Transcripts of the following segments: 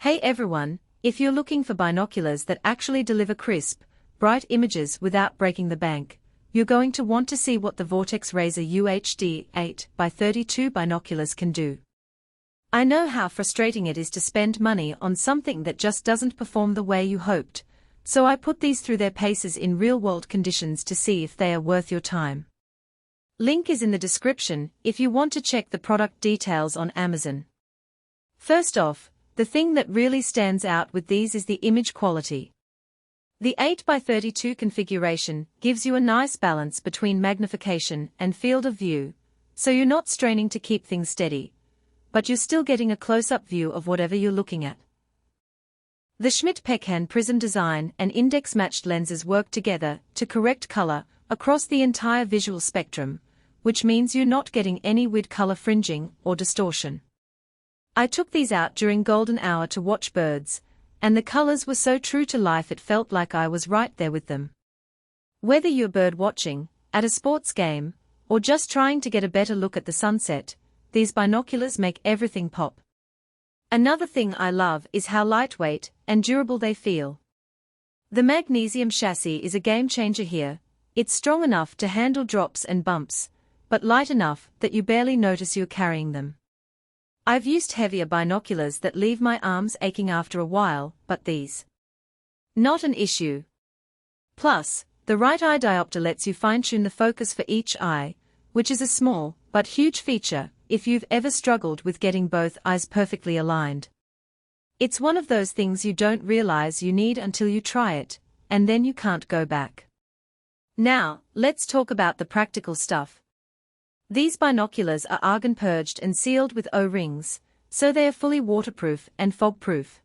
Hey everyone, if you're looking for binoculars that actually deliver crisp, bright images without breaking the bank, you're going to want to see what the Vortex Razor UHD 8x32 Binoculars can do. I know how frustrating it is to spend money on something that just doesn't perform the way you hoped, so I put these through their paces in real-world conditions to see if they are worth your time. Link is in the description if you want to check the product details on Amazon. First off, the thing that really stands out with these is the image quality. The 8x32 configuration gives you a nice balance between magnification and field of view, so you're not straining to keep things steady, but you're still getting a close-up view of whatever you're looking at. The Schmidt-Pekan prism design and index-matched lenses work together to correct color across the entire visual spectrum, which means you're not getting any weird color fringing or distortion. I took these out during golden hour to watch birds, and the colors were so true to life it felt like I was right there with them. Whether you're bird watching, at a sports game, or just trying to get a better look at the sunset, these binoculars make everything pop. Another thing I love is how lightweight and durable they feel. The magnesium chassis is a game changer here. It's strong enough to handle drops and bumps, but light enough that you barely notice you're carrying them. I've used heavier binoculars that leave my arms aching after a while, but these, not an issue. Plus, the right eye diopter lets you fine-tune the focus for each eye, which is a small but huge feature if you've ever struggled with getting both eyes perfectly aligned. It's one of those things you don't realize you need until you try it, and then you can't go back. Now, let's talk about the practical stuff. These binoculars are argon-purged and sealed with O-rings, so they are fully waterproof and fog-proof.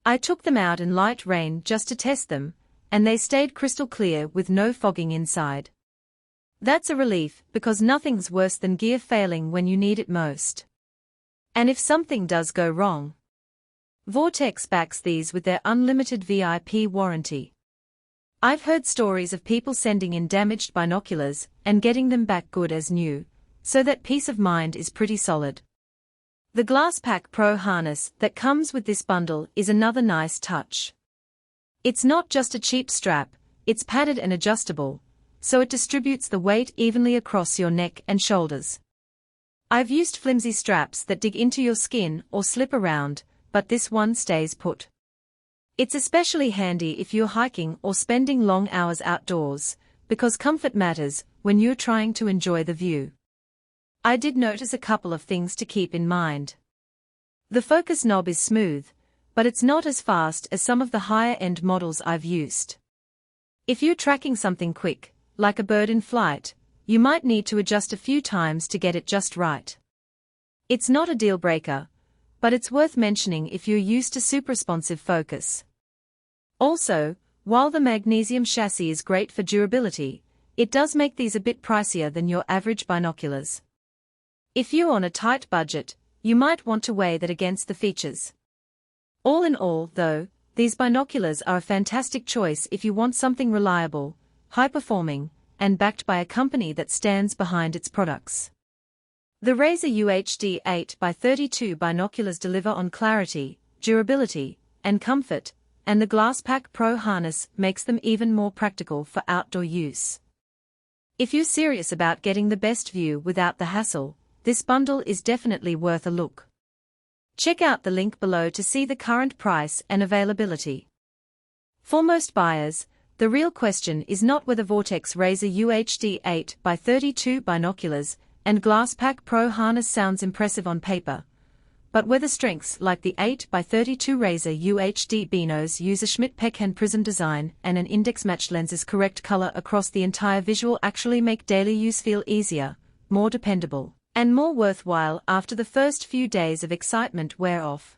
I took them out in light rain just to test them, and they stayed crystal clear with no fogging inside. That's a relief because nothing's worse than gear failing when you need it most. And if something does go wrong, Vortex backs these with their unlimited VIP warranty. I've heard stories of people sending in damaged binoculars and getting them back good as new, so that peace of mind is pretty solid. The GlassPak Pro Harness that comes with this bundle is another nice touch. It's not just a cheap strap, it's padded and adjustable, so it distributes the weight evenly across your neck and shoulders. I've used flimsy straps that dig into your skin or slip around, but this one stays put. It's especially handy if you're hiking or spending long hours outdoors, because comfort matters when you're trying to enjoy the view. I did notice a couple of things to keep in mind. The focus knob is smooth, but it's not as fast as some of the higher-end models I've used. If you're tracking something quick, like a bird in flight, you might need to adjust a few times to get it just right. It's not a deal-breaker, but it's worth mentioning if you're used to super responsive focus. Also, while the magnesium chassis is great for durability, it does make these a bit pricier than your average binoculars. If you're on a tight budget, you might want to weigh that against the features. All in all, though, these binoculars are a fantastic choice if you want something reliable, high-performing, and backed by a company that stands behind its products. The Razor UHD 8x32 binoculars deliver on clarity, durability, and comfort, and the GlassPak Pro Harness makes them even more practical for outdoor use. If you're serious about getting the best view without the hassle, this bundle is definitely worth a look. Check out the link below to see the current price and availability. For most buyers, the real question is not whether Vortex Razor UHD 8x32 binoculars and GlassPak Pro Harness sounds impressive on paper, but whether strengths like the 8x32 Razor UHD Binos use a Schmidt-Pekan prism design and an index-matched lens's correct color across the entire visual actually make daily use feel easier, more dependable, and more worthwhile after the first few days of excitement wear off.